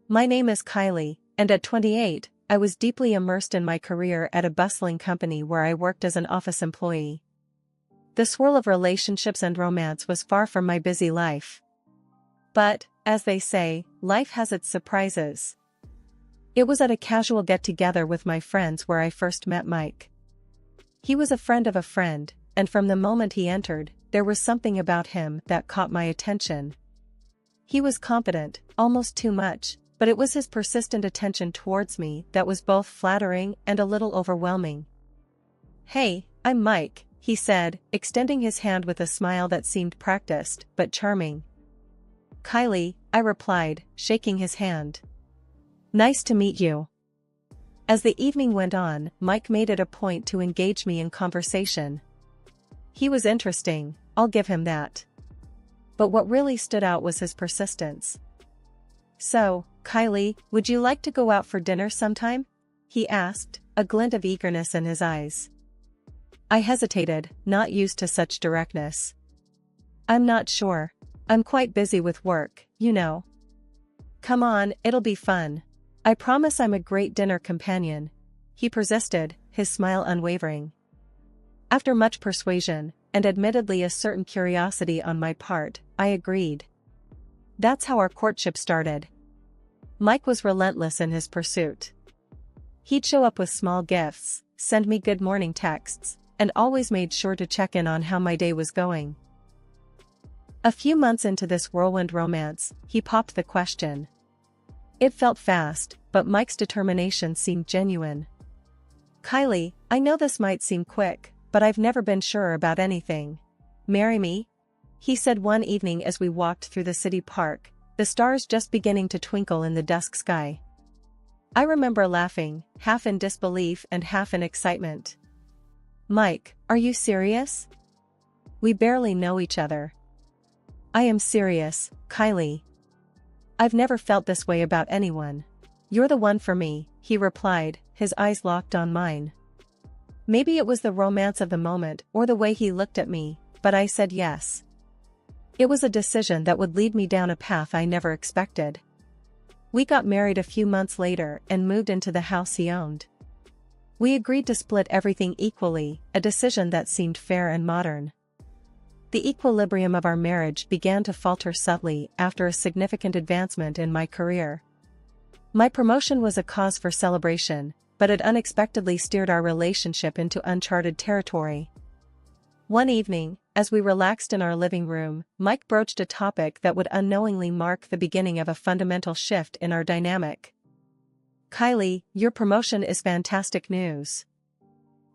My name is Kylie, and at 28, I was deeply immersed in my career at a bustling company where I worked as an office employee. The swirl of relationships and romance was far from my busy life. But, as they say, life has its surprises. It was at a casual get-together with my friends where I first met Mike. He was a friend of a friend, and from the moment he entered, there was something about him that caught my attention. He was competent, almost too much, but it was his persistent attention towards me that was both flattering and a little overwhelming. "Hey, I'm Mike," he said, extending his hand with a smile that seemed practiced but charming. "Kylie," I replied, shaking his hand. "Nice to meet you." As the evening went on, Mike made it a point to engage me in conversation. He was interesting, I'll give him that. But what really stood out was his persistence. "So, Kylie, would you like to go out for dinner sometime?" he asked, a glint of eagerness in his eyes. I hesitated, not used to such directness. "I'm not sure. I'm quite busy with work, you know." "Come on, it'll be fun. I promise I'm a great dinner companion," he persisted, his smile unwavering. After much persuasion, and admittedly a certain curiosity on my part, I agreed. That's how our courtship started. Mike was relentless in his pursuit. He'd show up with small gifts, send me good morning texts, and always made sure to check in on how my day was going. A few months into this whirlwind romance, he popped the question. It felt fast, but Mike's determination seemed genuine. "Kylie, I know this might seem quick, but I've never been sure about anything. Marry me?" he said one evening as we walked through the city park, the stars just beginning to twinkle in the dusk sky. I remember laughing, half in disbelief and half in excitement. "Mike, are you serious? We barely know each other." "I am serious, Kylie. I've never felt this way about anyone. You're the one for me," he replied, his eyes locked on mine. Maybe it was the romance of the moment or the way he looked at me, but I said yes. It was a decision that would lead me down a path I never expected. We got married a few months later and moved into the house he owned. We agreed to split everything equally, a decision that seemed fair and modern. The equilibrium of our marriage began to falter subtly after a significant advancement in my career. My promotion was a cause for celebration, but it unexpectedly steered our relationship into uncharted territory. One evening, as we relaxed in our living room, Mike broached a topic that would unknowingly mark the beginning of a fundamental shift in our dynamic. "Kylie, your promotion is fantastic news.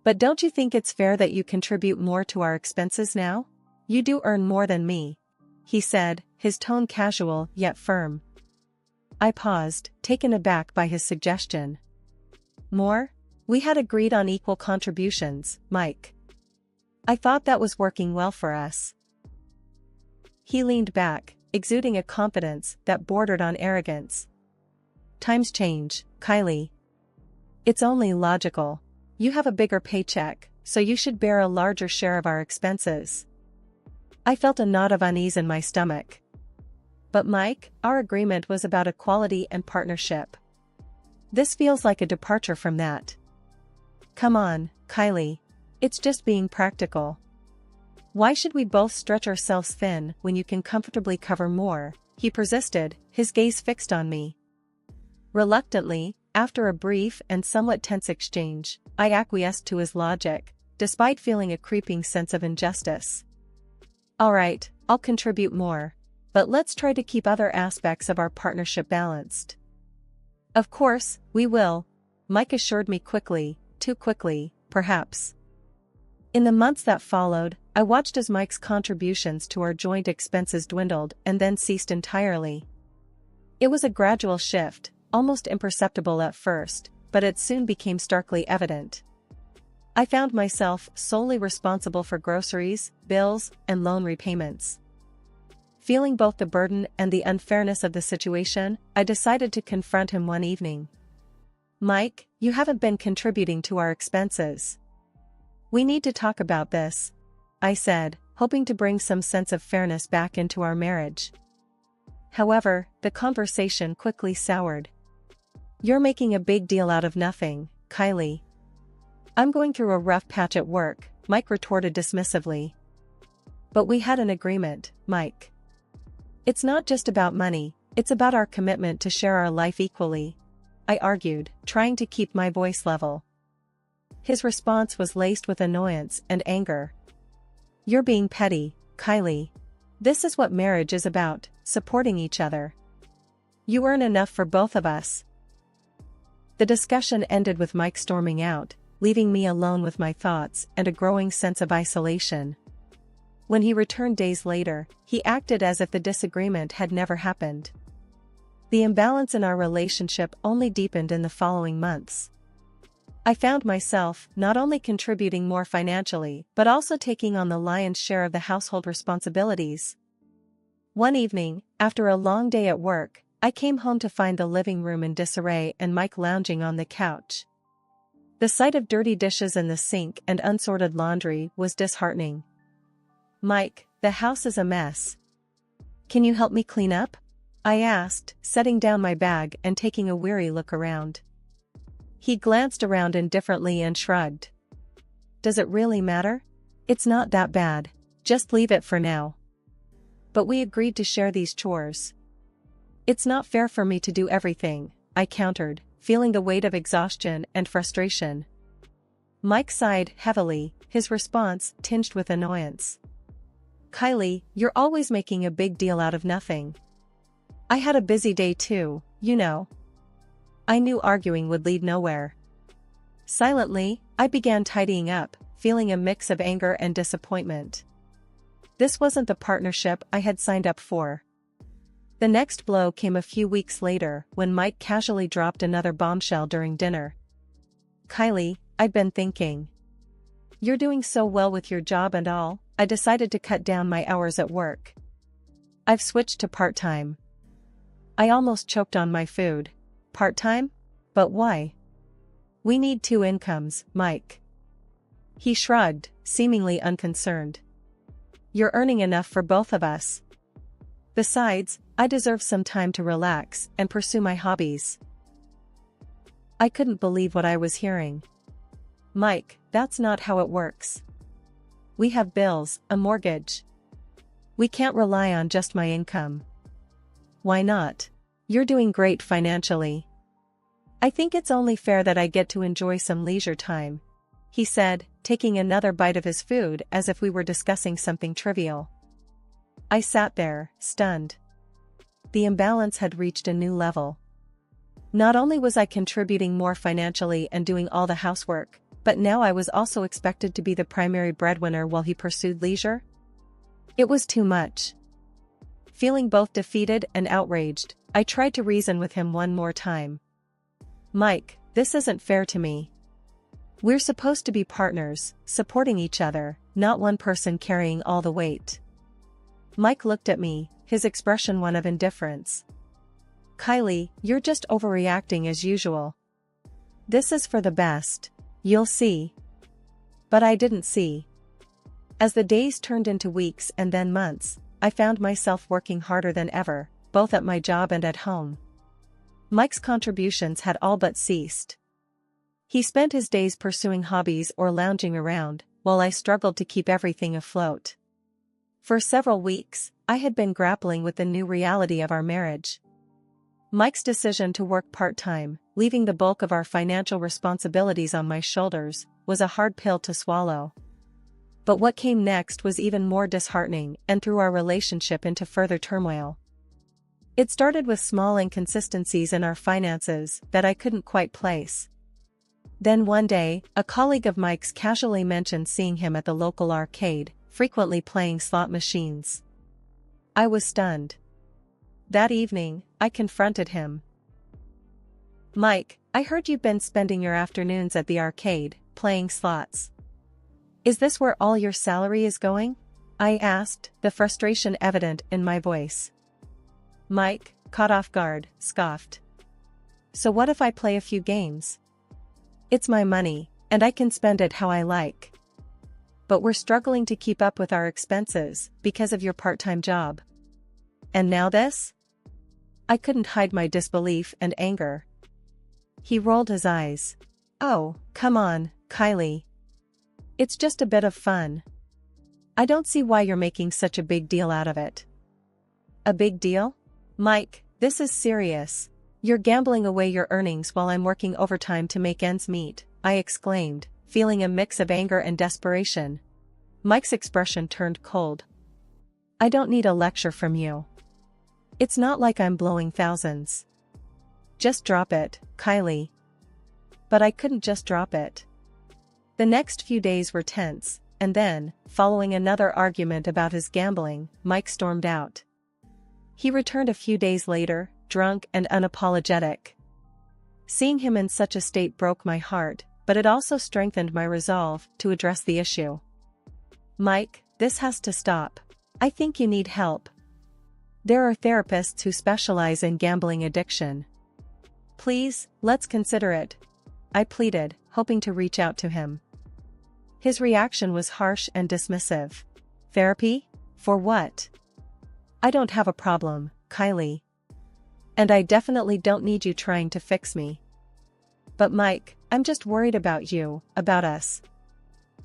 But don't you think it's fair that you contribute more to our expenses now? You do earn more than me," he said, his tone casual yet firm. I paused, taken aback by his suggestion. "More? We had agreed on equal contributions, Mike. I thought that was working well for us." He leaned back, exuding a confidence that bordered on arrogance. "Times change, Kylie. It's only logical. You have a bigger paycheck, so you should bear a larger share of our expenses." I felt a knot of unease in my stomach. "But Mike, our agreement was about equality and partnership. This feels like a departure from that." "Come on, Kylie. It's just being practical. Why should we both stretch ourselves thin when you can comfortably cover more?" he persisted, his gaze fixed on me. Reluctantly, after a brief and somewhat tense exchange, I acquiesced to his logic, despite feeling a creeping sense of injustice. "All right, I'll contribute more. But let's try to keep other aspects of our partnership balanced." "Of course, we will," Mike assured me quickly, too quickly, perhaps. In the months that followed, I watched as Mike's contributions to our joint expenses dwindled and then ceased entirely. It was a gradual shift, almost imperceptible at first, but it soon became starkly evident. I found myself solely responsible for groceries, bills, and loan repayments. Feeling both the burden and the unfairness of the situation, I decided to confront him one evening. "Mike, you haven't been contributing to our expenses. We need to talk about this," I said, hoping to bring some sense of fairness back into our marriage. However, the conversation quickly soured. "You're making a big deal out of nothing, Kylie." "I'm going through a rough patch at work," Mike retorted dismissively. "But we had an agreement, Mike. It's not just about money, it's about our commitment to share our life equally," I argued, trying to keep my voice level. His response was laced with annoyance and anger. "You're being petty, Kylie. This is what marriage is about, supporting each other. You earn enough for both of us." The discussion ended with Mike storming out, leaving me alone with my thoughts and a growing sense of isolation. When he returned days later, he acted as if the disagreement had never happened. The imbalance in our relationship only deepened in the following months. I found myself not only contributing more financially but also taking on the lion's share of the household responsibilities. One evening, after a long day at work, I came home to find the living room in disarray and Mike lounging on the couch. The sight of dirty dishes in the sink and unsorted laundry was disheartening. "Mike, the house is a mess. Can you help me clean up?" I asked, setting down my bag and taking a weary look around. He glanced around indifferently and shrugged. "Does it really matter? It's not that bad. Just leave it for now." "But we agreed to share these chores." "It's not fair for me to do everything," I countered, feeling the weight of exhaustion and frustration. Mike sighed heavily, his response tinged with annoyance. "Kylie, you're always making a big deal out of nothing. I had a busy day too, you know." I knew arguing would lead nowhere. Silently, I began tidying up, feeling a mix of anger and disappointment. This wasn't the partnership I had signed up for. The next blow came a few weeks later when Mike casually dropped another bombshell during dinner. "Kylie, I'd been thinking. You're doing so well with your job and all, I decided to cut down my hours at work. I've switched to part-time." I almost choked on my food. "Part-time? But why?" "We need two incomes, Mike." He shrugged, seemingly unconcerned. "You're earning enough for both of us. Besides, I deserve some time to relax and pursue my hobbies." I couldn't believe what I was hearing. "Mike, that's not how it works. We have bills, a mortgage. We can't rely on just my income." "Why not? You're doing great financially. I think it's only fair that I get to enjoy some leisure time," he said, taking another bite of his food as if we were discussing something trivial. I sat there, stunned. The imbalance had reached a new level. Not only was I contributing more financially and doing all the housework, but now I was also expected to be the primary breadwinner while he pursued leisure? It was too much. Feeling both defeated and outraged, I tried to reason with him one more time. "Mike, this isn't fair to me. We're supposed to be partners, supporting each other, not one person carrying all the weight." Mike looked at me, his expression one of indifference. "Kylie, you're just overreacting as usual. This is for the best. You'll see." But I didn't see. As the days turned into weeks and then months, I found myself working harder than ever, both at my job and at home. Mike's contributions had all but ceased. He spent his days pursuing hobbies or lounging around, while I struggled to keep everything afloat. For several weeks, I had been grappling with the new reality of our marriage. Mike's decision to work part-time, leaving the bulk of our financial responsibilities on my shoulders, was a hard pill to swallow. But what came next was even more disheartening and threw our relationship into further turmoil. It started with small inconsistencies in our finances that I couldn't quite place. Then one day, a colleague of Mike's casually mentioned seeing him at the local arcade, frequently playing slot machines. I was stunned. That evening, I confronted him. "Mike, I heard you've been spending your afternoons at the arcade, playing slots. Is this where all your salary is going?" I asked, the frustration evident in my voice. Mike, caught off guard, scoffed. "So what if I play a few games? It's my money, and I can spend it how I like. But we're struggling to keep up with our expenses because of your part-time job. And now this? I couldn't hide my disbelief and anger. He rolled his eyes. "Oh, come on, Kylie. It's just a bit of fun. I don't see why you're making such a big deal out of it." "A big deal? Mike, this is serious. You're gambling away your earnings while I'm working overtime to make ends meet," I exclaimed, feeling a mix of anger and desperation. Mike's expression turned cold. "I don't need a lecture from you. It's not like I'm blowing thousands. Just drop it, Kylie." But I couldn't just drop it. The next few days were tense, and then, following another argument about his gambling, Mike stormed out. He returned a few days later, drunk and unapologetic. Seeing him in such a state broke my heart, but it also strengthened my resolve to address the issue. "Mike, this has to stop. I think you need help. There are therapists who specialize in gambling addiction. Please, let's consider it," I pleaded, hoping to reach out to him. His reaction was harsh and dismissive. "Therapy? For what? I don't have a problem, Kylie. And I definitely don't need you trying to fix me. But Mike, I'm just worried about you, about us.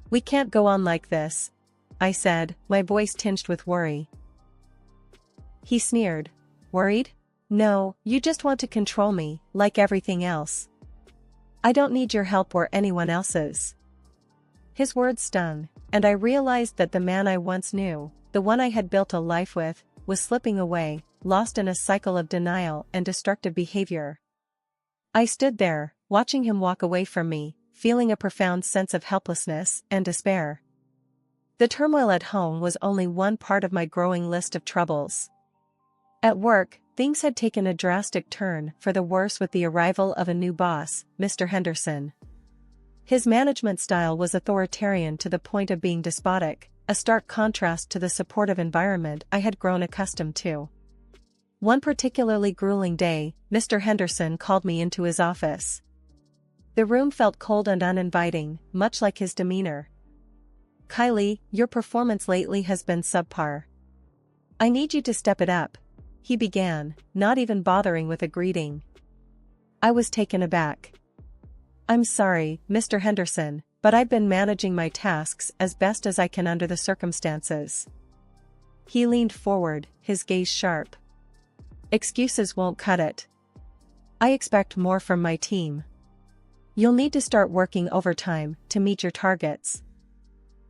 We can't go on like this," I said, my voice tinged with worry. He sneered. "Worried? No, you just want to control me, like everything else. I don't need your help or anyone else's." His words stung, and I realized that the man I once knew, the one I had built a life with, was slipping away, lost in a cycle of denial and destructive behavior. I stood there, watching him walk away from me, feeling a profound sense of helplessness and despair. The turmoil at home was only one part of my growing list of troubles. At work, things had taken a drastic turn for the worse with the arrival of a new boss, Mr. Henderson. His management style was authoritarian to the point of being despotic, a stark contrast to the supportive environment I had grown accustomed to. One particularly grueling day, Mr. Henderson called me into his office. The room felt cold and uninviting, much like his demeanor. "Kylie, your performance lately has been subpar. I need you to step it up," he began, not even bothering with a greeting. I was taken aback. "I'm sorry, Mr. Henderson, but I've been managing my tasks as best as I can under the circumstances." He leaned forward, his gaze sharp. "Excuses won't cut it. I expect more from my team. You'll need to start working overtime to meet your targets.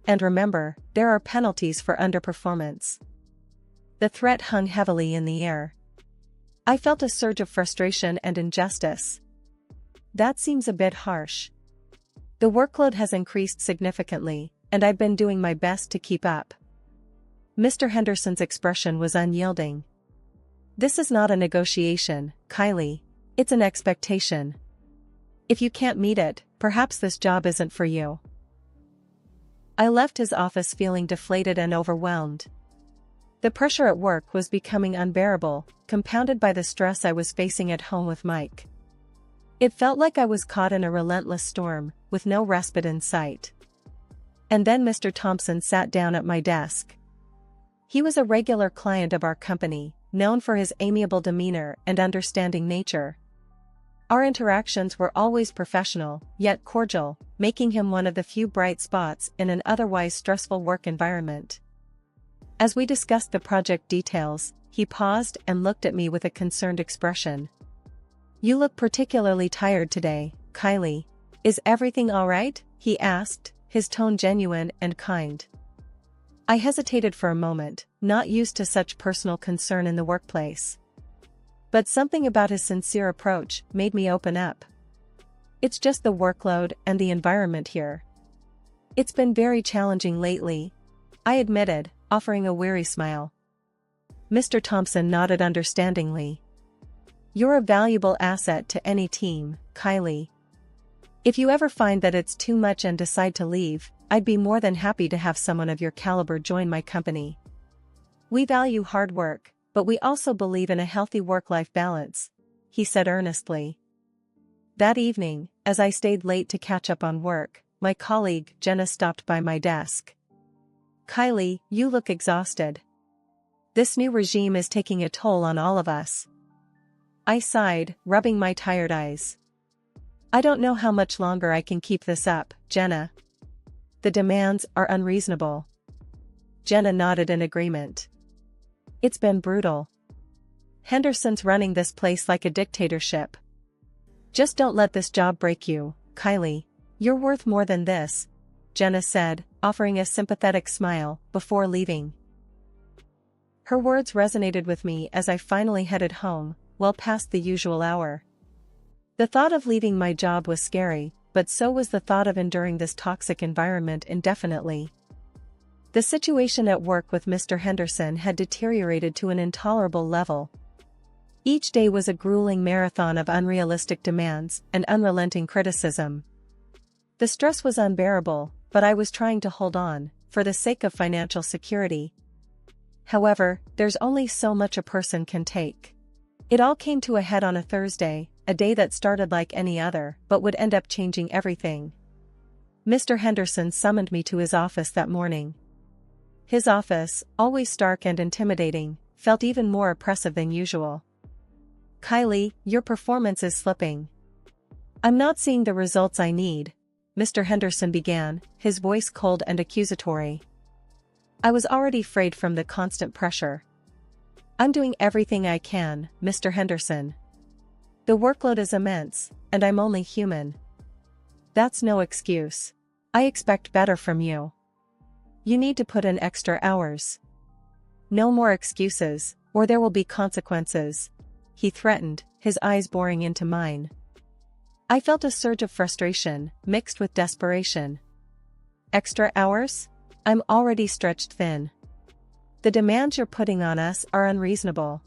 And remember, there are penalties for underperformance." The threat hung heavily in the air. I felt a surge of frustration and injustice. That seems a bit harsh. The workload has increased significantly, and I've been doing my best to keep up. Mr. Henderson's expression was unyielding. "This is not a negotiation, Kylie. It's an expectation. If you can't meet it, perhaps this job isn't for you." I left his office feeling deflated and overwhelmed. The pressure at work was becoming unbearable, compounded by the stress I was facing at home with Mike. It felt like I was caught in a relentless storm, with no respite in sight. And then Mr. Thompson sat down at my desk. He was a regular client of our company, known for his amiable demeanor and understanding nature. Our interactions were always professional, yet cordial, making him one of the few bright spots in an otherwise stressful work environment. As we discussed the project details, he paused and looked at me with a concerned expression. "You look particularly tired today, Kylie. Is everything all right?" he asked, his tone genuine and kind. I hesitated for a moment, not used to such personal concern in the workplace. But something about his sincere approach made me open up. "It's just the workload and the environment here. It's been very challenging lately," I admitted, offering a weary smile. Mr. Thompson nodded understandingly. "You're a valuable asset to any team, Kylie. If you ever find that it's too much and decide to leave, I'd be more than happy to have someone of your caliber join my company. We value hard work, but we also believe in a healthy work-life balance," he said earnestly. That evening, as I stayed late to catch up on work, my colleague Jenna stopped by my desk. "Kylie, you look exhausted. This new regime is taking a toll on all of us. I sighed, rubbing my tired eyes. I don't know how much longer I can keep this up, Jenna. The demands are unreasonable. Jenna nodded in agreement. It's been brutal. Henderson's running this place like a dictatorship. Just don't let this job break you, Kylie. You're worth more than this, Jenna said, offering a sympathetic smile, before leaving. Her words resonated with me as I finally headed home, well past the usual hour. The thought of leaving my job was scary, but so was the thought of enduring this toxic environment indefinitely. The situation at work with Mr. Henderson had deteriorated to an intolerable level. Each day was a grueling marathon of unrealistic demands and unrelenting criticism. The stress was unbearable, but I was trying to hold on, for the sake of financial security. However, there's only so much a person can take. It all came to a head on a Thursday, a day that started like any other, but would end up changing everything. Mr. Henderson summoned me to his office that morning. His office, always stark and intimidating, felt even more oppressive than usual. Kylie, your performance is slipping. I'm not seeing the results I need, Mr. Henderson began, his voice cold and accusatory. I was already frayed from the constant pressure. I'm doing everything I can, Mr. Henderson. The workload is immense, and I'm only human. That's no excuse. I expect better from you. You need to put in extra hours. No more excuses, or there will be consequences, he threatened, his eyes boring into mine. I felt a surge of frustration, mixed with desperation. Extra hours? I'm already stretched thin. The demands you're putting on us are unreasonable.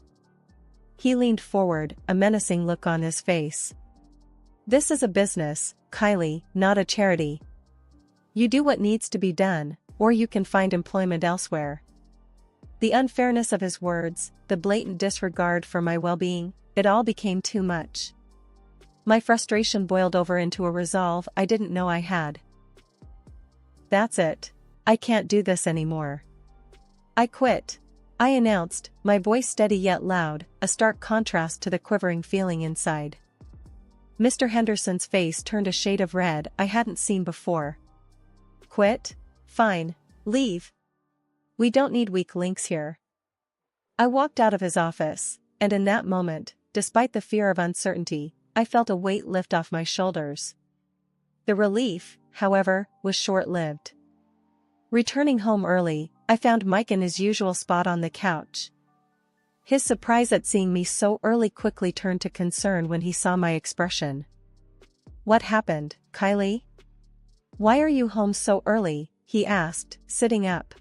He leaned forward, a menacing look on his face. This is a business, Kylie, not a charity. You do what needs to be done, or you can find employment elsewhere. The unfairness of his words, the blatant disregard for my well-being, it all became too much. My frustration boiled over into a resolve I didn't know I had. That's it. I can't do this anymore. I quit, I announced, my voice steady yet loud, a stark contrast to the quivering feeling inside. Mr. Henderson's face turned a shade of red I hadn't seen before. Quit? Fine, leave. We don't need weak links here. I walked out of his office, and in that moment, despite the fear of uncertainty, I felt a weight lift off my shoulders. The relief, however, was short-lived. Returning home early, I found Mike in his usual spot on the couch. His surprise at seeing me so early quickly turned to concern when he saw my expression. What happened, Kylie? Why are you home so early? He asked, sitting up.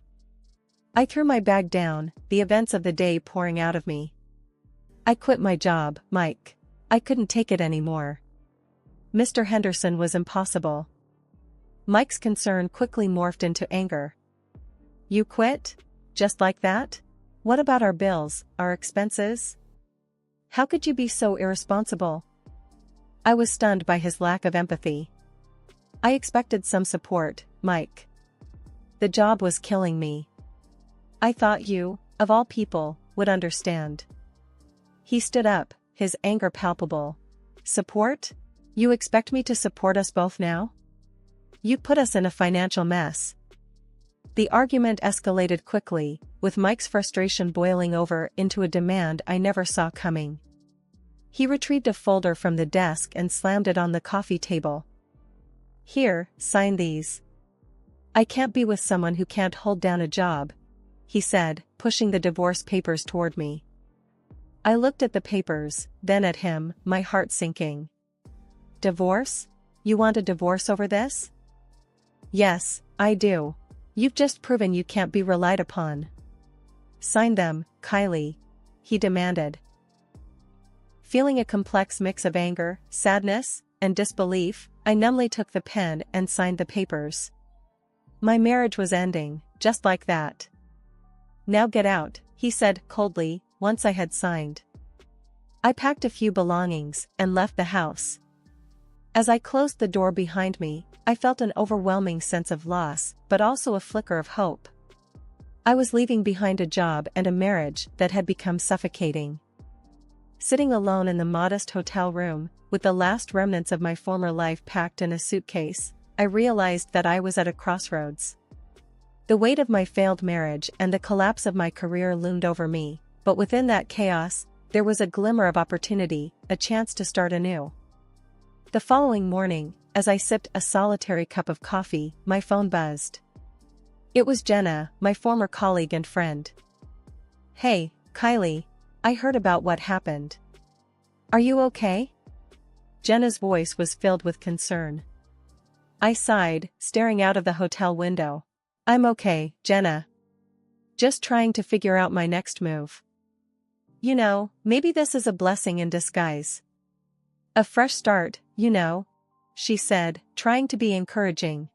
I threw my bag down, the events of the day pouring out of me. I quit my job, Mike. I couldn't take it anymore. Mr. Henderson was impossible. Mike's concern quickly morphed into anger. You quit? Just like that? What about our bills, our expenses? How could you be so irresponsible? I was stunned by his lack of empathy. I expected some support, Mike. The job was killing me. I thought you, of all people, would understand. He stood up, his anger palpable. Support? You expect me to support us both now? You put us in a financial mess. The argument escalated quickly, with Mike's frustration boiling over into a demand I never saw coming. He retrieved a folder from the desk and slammed it on the coffee table. Here, sign these. I can't be with someone who can't hold down a job, he said, pushing the divorce papers toward me. I looked at the papers, then at him, my heart sinking. Divorce? You want a divorce over this? Yes, I do. You've just proven you can't be relied upon. Sign them, Kylie, he demanded. Feeling a complex mix of anger, sadness, and disbelief, I numbly took the pen and signed the papers. My marriage was ending, just like that. Now get out, he said coldly, once I had signed. I packed a few belongings and left the house. As I closed the door behind me, I felt an overwhelming sense of loss, but also a flicker of hope. I was leaving behind a job and a marriage that had become suffocating. sitting alone in the modest hotel room, with the last remnants of my former life packed in a suitcase, I realized that I was at a crossroads. The weight of my failed marriage and the collapse of my career loomed over me, but within that chaos, there was a glimmer of opportunity, a chance to start anew. The following morning, as I sipped a solitary cup of coffee, my phone buzzed. It was Jenna, my former colleague and friend. "Hey, Kylie. I heard about what happened. Are you okay?" Jenna's voice was filled with concern. I sighed, staring out of the hotel window. "I'm okay, Jenna. Just trying to figure out my next move. You know, maybe this is a blessing in disguise. A fresh start, you know," she said, trying to be encouraging.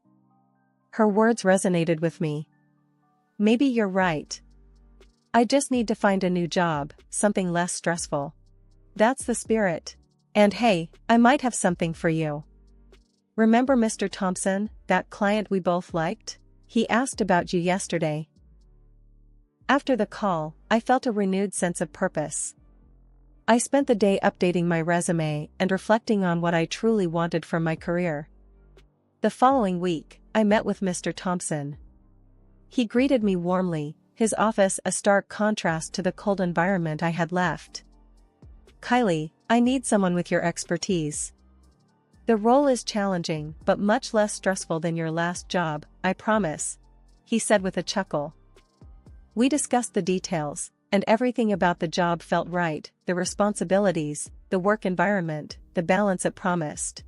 Her words resonated with me. "Maybe you're right. I just need to find a new job, something less stressful. That's the spirit. And hey, I might have something for you. Remember Mr. Thompson, that client we both liked? He asked about you yesterday." After the call, I felt a renewed sense of purpose. I spent the day updating my resume and reflecting on what I truly wanted from my career. The following week, I met with Mr. Thompson. He greeted me warmly, his office a stark contrast to the cold environment I had left. "Kylie, I need someone with your expertise. The role is challenging but much less stressful than your last job, I promise," he said with a chuckle. We discussed the details, and everything about the job felt right, the responsibilities, the work environment, the balance it promised.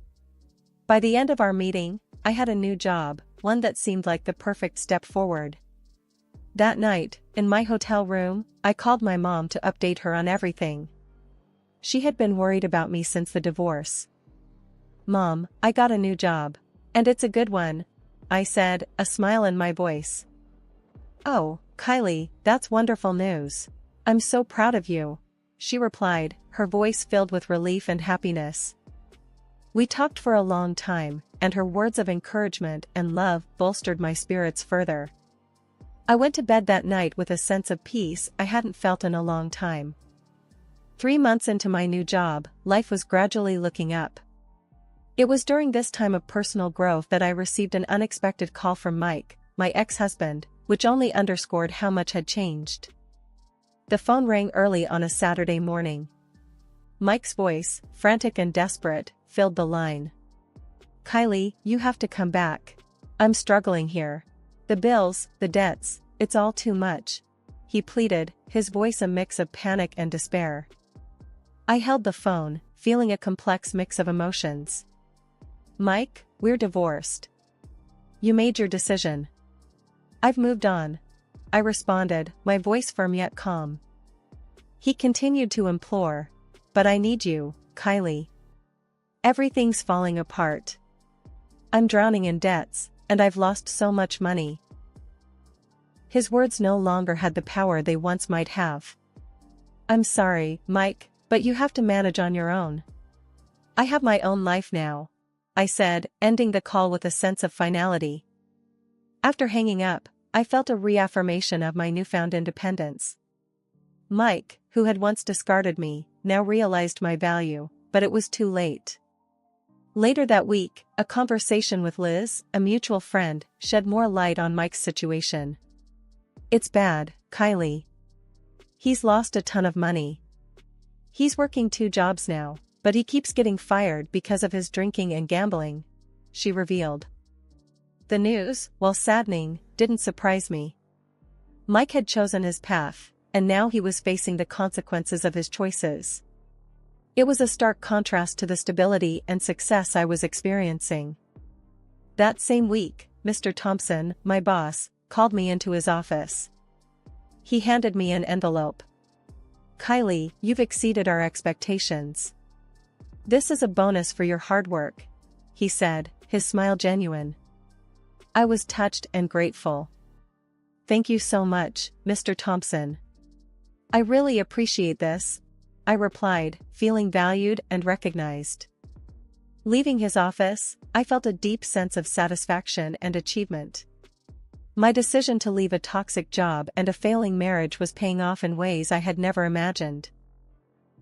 By the end of our meeting, I had a new job, one that seemed like the perfect step forward. That night, in my hotel room, I called my mom to update her on everything. She had been worried about me since the divorce. "Mom, I got a new job. And it's a good one," I said, a smile in my voice. "Oh, Kylie, that's wonderful news. I'm so proud of you," she replied, her voice filled with relief and happiness. We talked for a long time, and her words of encouragement and love bolstered my spirits further. I went to bed that night with a sense of peace I hadn't felt in a long time. 3 months into my new job, life was gradually looking up. It was during this time of personal growth that I received an unexpected call from Mike, my ex-husband, which only underscored how much had changed. The phone rang early on a Saturday morning. Mike's voice, frantic and desperate, filled the line. "Kylie, you have to come back. I'm struggling here. The bills, the debts, it's all too much," he pleaded, his voice a mix of panic and despair. I held the phone, feeling a complex mix of emotions. "Mike, we're divorced. You made your decision." "I've moved on," I responded, my voice firm yet calm. He continued to implore, "But I need you, Kylie. Everything's falling apart. I'm drowning in debts, and I've lost so much money." His words no longer had the power they once might have. "I'm sorry, Mike, but you have to manage on your own. I have my own life now," I said, ending the call with a sense of finality. After hanging up, I felt a reaffirmation of my newfound independence. Mike, who had once discarded me, now realized my value, but it was too late. Later that week, a conversation with Liz, a mutual friend, shed more light on Mike's situation. "It's bad, Kylie. He's lost a ton of money. He's working 2 jobs now, but he keeps getting fired because of his drinking and gambling," she revealed. The news, while saddening, didn't surprise me. Mike had chosen his path, and now he was facing the consequences of his choices. It was a stark contrast to the stability and success I was experiencing. That same week, Mr. Thompson, my boss, called me into his office. He handed me an envelope. "Kylie, you've exceeded our expectations. This is a bonus for your hard work," he said, his smile genuine. I was touched and grateful. "Thank you so much, Mr. Thompson. I really appreciate this," I replied, feeling valued and recognized. Leaving his office, I felt a deep sense of satisfaction and achievement. My decision to leave a toxic job and a failing marriage was paying off in ways I had never imagined.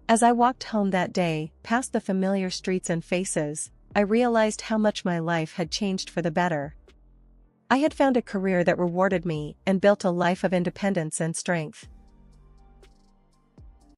As I walked home that day, past the familiar streets and faces, I realized how much my life had changed for the better. I had found a career that rewarded me and built a life of independence and strength.